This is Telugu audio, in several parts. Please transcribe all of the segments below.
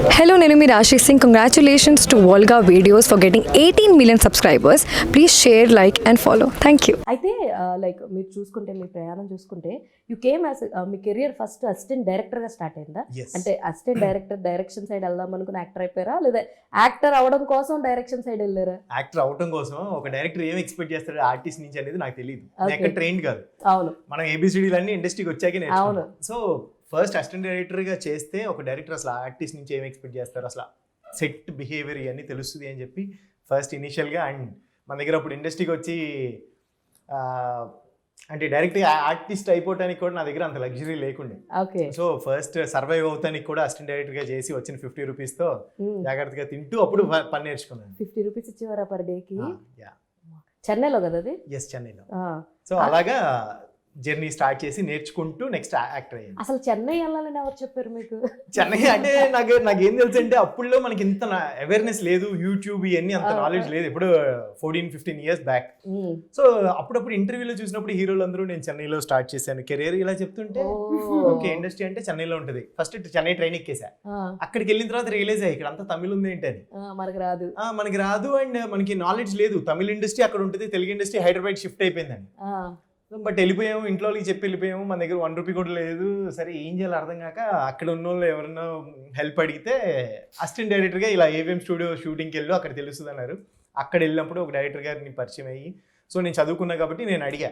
Hello, Nirumi Rashi Singh. Congratulations to Volga Videos for getting 18 million subscribers. Please share, like, and follow. Thank you. అయితే లైక్ మీరు చూసుకుంటే మీ ప్రయాణం చూసుకుంటే you came as me career first assistant డైరెక్టర్గా స్టార్ట్ అయిందా? అంటే అసిస్టెంట్ డైరెక్షన్ సైడ్ వెళ్దాం అనుకుని యాక్టర్ అయిపోయారా, లేదా యాక్టర్ అవడం కోసం డైరెక్షన్ సైడ్ వెళ్ళారా? యాక్టర్ అవడం కోసం ఒక డైరెక్టర్ ఏం ఎక్స్పెక్ట్ చేస్తాడు ఆర్టిస్ట్ నుంచి అనేది నాకు తెలియదు. ఎక్కడ ట్రైన్ కాదు. అవును, మనం ఏబిసిడీలు అన్ని ఇండస్ట్రీకి వచ్చాకే నేర్చుకున్నాం. సో ఫస్ట్ అసిస్టెంట్ డైరెక్టర్గా చేస్తే ఒక డైరెక్టర్ అసలు ఆర్టిస్ట్ నుంచి ఏం ఎక్స్పెక్ట్ చేస్తారు, అసలు సెట్ బిహేవియర్ ఇవన్నీ తెలుస్తుంది అని చెప్పి ఫస్ట్ ఇనిషియల్గా. అండ్ మన దగ్గర అప్పుడు ఇండస్ట్రీకి వచ్చి అంటే డైరెక్ట్గా ఆర్టిస్ట్ అయిపోవడానికి కూడా నా దగ్గర అంత లగ్జరీ లేకుండే. సో ఫస్ట్ సర్వైవ్ అవుతానికి కూడా అసిస్టెంట్ డైరెక్టర్గా చేసి వచ్చిన 50 రూపీస్తో జాగ్రత్తగా తింటూ అప్పుడు పని నేర్చుకున్నాను. 50 రూపీస్ ఇచ్చేవారా పర్ డేకి? చెన్నైలో కదా అది? ఎస్, చెన్నైలో. సో అలాగా జర్నీ స్టార్ట్ చేసి నేర్చుకుంటూ నెక్స్ట్ యాక్టర్ అయ్యాను. అసలు చెన్నై వెళ్ళాలని ఎవరు చెప్పారు మీకు? చెన్నై అంటే నాకేం తెలుసు అంటే అప్పుడులో మనకి ఇంత అవేర్నెస్ లేదు, యూట్యూబ్ ఇవన్నీ అంత నాలెడ్జ్ లేదు. ఇప్పుడు 14-15 ఇయర్స్ బ్యాక్. సో అప్పుడప్పుడు ఇంటర్వ్యూలో చూసినప్పుడు హీరోలు అందరూ నేను చెన్నైలో స్టార్ట్ చేశాను కెరీర్ ఇలా చెప్తుంటే ఓకే ఇండస్ట్రీ అంటే చెన్నైలో ఉంటుంది. ఫస్ట్ చెన్నై ట్రైన్ ఎక్కేసా. అక్కడికి వెళ్ళిన తర్వాత రియలైజ్ అయ్యి ఇక్కడ అంతా తమిళ్ ఉంది ఏంటి అని. మనకి రాదు అండ్ మనకి నాలెడ్జ్ లేదు. తమిళ ఇండస్ట్రీ అక్కడ ఉంటుంది, తెలుగు ఇండస్ట్రీ హైదరాబాద్ షిఫ్ట్ అయిపోయిందని. బట్ వెళ్ళిపోయాము, ఇంట్లో వాళ్ళకి చెప్పి వెళ్ళిపోయాము. మన దగ్గర 1 రూపీ కూడా లేదు. సరే ఏం చేయాలి అర్థం కాక అక్కడ ఉన్న వాళ్ళు ఎవరన్నా హెల్ప్ అడిగితే అసిస్టెంట్ డైరెక్టర్గా ఇలా ఏవిఎం స్టూడియో షూటింగ్కి వెళ్ళు అక్కడ తెలుస్తుంది అన్నారు. అక్కడ వెళ్ళినప్పుడు ఒక డైరెక్టర్ గారిని పరిచయం అయ్యి, సో నేను చదువుకున్నా కాబట్టి నేను అడిగా,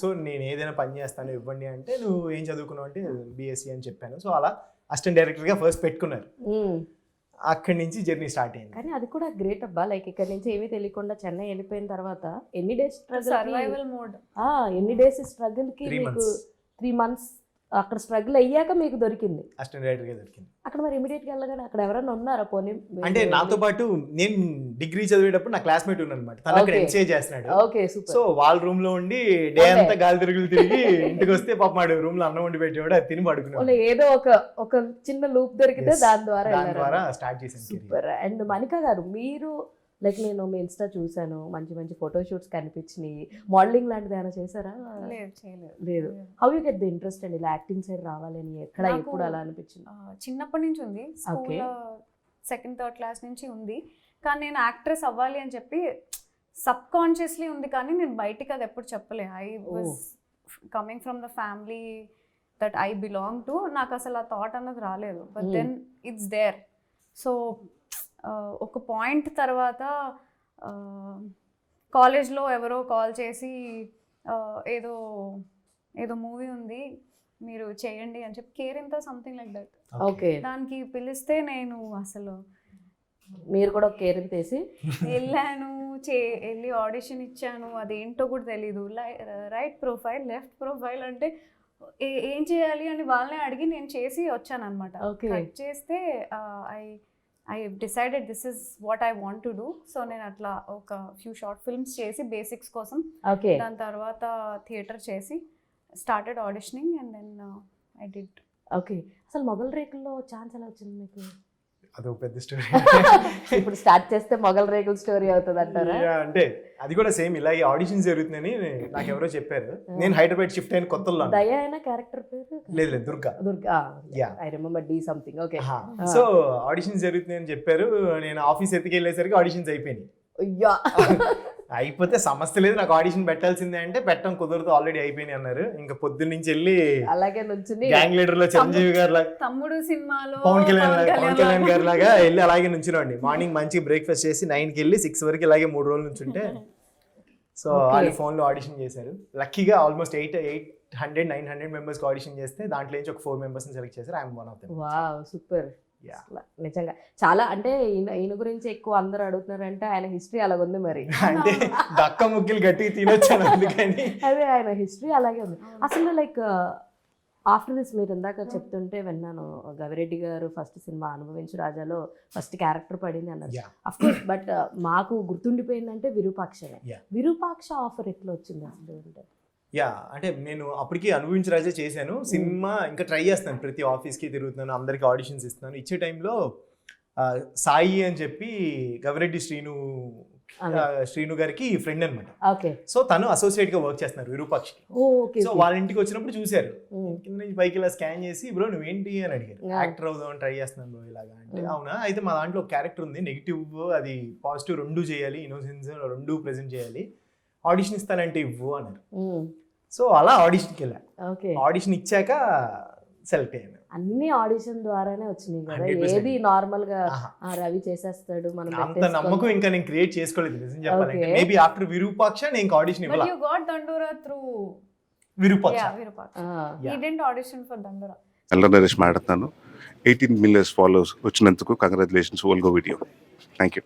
సో నేను ఏదైనా పని చేస్తాను ఇవ్వండి అంటే, నువ్వు ఏం చదువుకున్నావు అంటే బీఎస్సీ అని చెప్పాను. సో అలా అసిస్టెంట్ డైరెక్టర్గా ఫస్ట్ పెట్టుకున్నారు. అక్కడి నుంచి జర్నీ స్టార్ట్ అయింది. కానీ అది కూడా గ్రేట్ అబ్బా. లైక్ ఇక్కడ నుంచి ఏమీ తెలియకుండా చెన్నై వెళ్ళిపోయిన తర్వాత ఎన్ని డేస్ సర్వైవల్ మోడ్, ఎన్ని డేస్ స్ట్రగుల్ కి? 3 months అక్కడ స్ట్రగుల్ అయ్యాక మీకు దొరికింది అసిస్టెంట్ డైరెక్టర్ గా దొరికింది. అక్కడ మరి ఇమీడియట్ గా వెళ్ళగానే అక్కడ ఎవరైనా ఉన్నారా? పోనీ అంటే నాతో పాటు నేను డిగ్రీ చదివేటప్పుడు నా క్లాస్మేట్ ఉన్నాడు అనమాట. తను అక్కడ ఎంసీఏ చేస్తున్నాడు. Okay, super. సో వాళ్ళ రూమ్ లో ఉండి డే అంతా గాలి తిరుగులు తిరిగి ఇంటికి వస్తే పాప మాడు రూమ్ లో అన్నం వండి పెట్టేవాడు, అది తిని పడుకున్నాడు. ఏదో ఒక చిన్న లూప్ దొరికితే దాని ద్వారా స్టార్ట్ చేశాను. సూపర్. అండ్ మనికా గారు, మీరు లైక్ నేను మీ ఇన్స్టా చూసాను, మంచి మంచి ఫోటో షూట్స్ కనిపించినాయి. మోడలింగ్ లాంటిది ఏమైనా చేశారా? లేదు. How you get the interest అండి ఇలా యాక్టింగ్ సైడ్ రావాలని? ఎక్కడ ఎప్పుడు అలా అనిపించింది? చిన్నప్పటి నుంచి ఉంది, సెకండ్ థర్డ్ క్లాస్ నుంచి ఉంది. కానీ నేను యాక్ట్రెస్ అవ్వాలి అని చెప్పి సబ్ కాన్షియస్లీ ఉంది, కానీ నేను బయటికి అది ఎప్పుడు చెప్పలే. I was coming from the family that I belong to. నాకు అసలు ఆ థాట్ అన్నది రాలేదు. But then it's there. So ఒక పాయింట్ తర్వాత కాలేజ్లో ఎవరో కాల్ చేసి ఏదో ఏదో మూవీ ఉంది మీరు చేయండి అని చెప్పి, Kerintha something like that. Okay, దానికి పిలిస్తే నేను అసలు మీరు కూడా కేరింత వేసి వెళ్ళాను, వెళ్ళి ఆడిషన్ ఇచ్చాను. అదేంటో కూడా తెలీదు. రైట్ ప్రొఫైల్, లెఫ్ట్ ప్రొఫైల్ అంటే ఏం చేయాలి అని వాళ్ళనే అడిగి నేను చేసి వచ్చాను అనమాట. కట్ చేస్తే I decided this is what I want to do. So నేను అట్లా ఒక ఫ్యూ షార్ట్ ఫిల్మ్స్ చేసి బేసిక్స్ కోసం, దాని తర్వాత థియేటర్ చేసి started auditioning and then I did. Okay, అసలు మొగల్ రేకుల్లో ఛాన్స్ ఎలా వచ్చింది మీకు? అదొక పెద్ద స్టోరీ. ఇప్పుడు స్టార్ట్ చేస్తే మొగల్ రేకుల స్టోరీ అవుతుంది అంటారా? అంటే అది కూడా సేమ్ ఇలాగే ఆడిషన్స్ జరుగుతుందని నాకు ఎవరో చెప్పారు. నేను హైదరాబాద్ షిఫ్ట్ అయిన కొత్తలో. దయా అయినా క్యారెక్టర్ పేరు? లేదు, Durga. I remember the something. Okay, so auditions జరుగుతున్నాయి అని చెప్పారు. నేను ఆఫీస్ ఎత్తుకి వెళ్ళేసరికి ఆడిషన్స్ అయిపోయినాయి. అయిపోతే సమస్య లేదు, నాకు ఆడిషన్ పెట్టాల్సిందే అంటే పెట్టడం కుదరదు, ఆల్రెడీ అయిపోయినాయి అన్నారు. ఇంకా పొద్దున్న నుంచి వెళ్ళి అలాగే నుంచుని గ్యాంగ్ లీడర్ లో చిరంజీవి గారు లాగా, తమ్ముడు సినిమాలో పవన్ కళ్యాణ్ గారు లాగా వెళ్ళి అలాగే నుంచునండి. మార్నింగ్ మంచి బ్రేక్ఫాస్ట్ చేసి 9కి వెళ్ళి 6 వరకు ఇలాగే 3 రోజులు నుంచుంటే, సో వాళ్ళు ఫోన్లో ఆడిషన్ చేశారు. లక్కీగా ఆల్మోస్ట్ 800-900 మెంబర్స్ ఆడిషన్ చేస్తే దాంట్లో నుంచి ఒక 4 మెంబర్స్ సెలెక్ట్ చేశారు. I'm one of them. Wow, super. నిజంగా చాలా, అంటే ఈయన గురించి ఎక్కువ అందరూ అడుగుతున్నారంటే ఆయన హిస్టరీ అలాగుంది. మరి అంటే దక్క ముగ్గులు గట్టిగా తినొచ్చాను అందుకని. అదే, ఆయన హిస్టరీ అలాగే ఉంది. అసలు లైక్ ఆఫ్టర్ దిస్ మీరు ఇందాక చెప్తుంటే విన్నాను, గవిరెడ్డి గారు ఫస్ట్ సినిమా అనుభవించు రాజాలో ఫస్ట్ క్యారెక్టర్ పడింది అన్నారు. అఫ్ కోర్స్, బట్ మాకు గుర్తుండిపోయిందంటే విరూపాక్షనే. విరూపాక్ష ఆఫర్ ఎట్లా వచ్చింది అసలు? అంటే నేను అప్పటికి అనుభవించి రాజే చేశాను. సినిమా ఇంకా ట్రై చేస్తాను, ప్రతి ఆఫీస్కి తిరుగుతున్నాను, అందరికి ఆడిషన్స్ ఇస్తున్నాను. ఇచ్చే టైంలో సాయి అని చెప్పి గవిరెడ్డి శ్రీను శ్రీను గారికి ఫ్రెండ్ అనమాట. ఓకే. సో తను అసోసియేట్ గా వర్క్ చేస్తున్నారు విరూపాక్షకి. ఓకే. సో వాళ్ళ ఇంటికి వచ్చినప్పుడు చూశారు, కింద నుంచి పైకి ఇలా స్కాన్ చేసి బ్రో నువ్వేంటి అని అడిగారు. యాక్టర్ అవుదామని ట్రై చేస్తున్నాను బ్రో ఇలాగా అంటే, అవునా అయితే మా దాంట్లో ఒక క్యారెక్టర్ ఉంది, నెగిటివ్ అది పాజిటివ్ రెండు చేయాలి, ఇన్నోసెన్స్ రెండు ప్రెజెంట్ చేయాలి, ఆడిషన్ ఇస్తానంటే ఇవ్వు అన్నారు. సో అలా ఆడిషన్కి వెళ్ళా. ఓకే. ఆడిషన్ ఇచ్చాక సెలెక్ట్ అయ్యాను. అన్ని ఆడిషన్ ద్వారానే వచ్చినాయి కదా, 100%. ఏది నార్మల్ గా రవి చేసేస్తాడు మనం అంత నమ్మకం ఇంకా నేను క్రియేట్ చేసుకోలేదు నిజం చెప్పాలంటే. మేబీ ఆఫ్టర్ విరూపాక్ష నేను ఆడిషన్ But ఇవ్వాలి. you got Dandura through Virupaksha. Virupaksha. He didn't audition for Dandura. ఎల్ల నరేష్ మాట్లాడుతాను. 18 మిలియన్స్ ఫాలోవర్స్ వచ్చినందుకు కంగ్రాచులేషన్స్ ఓల్గో వీడియో. Thank you.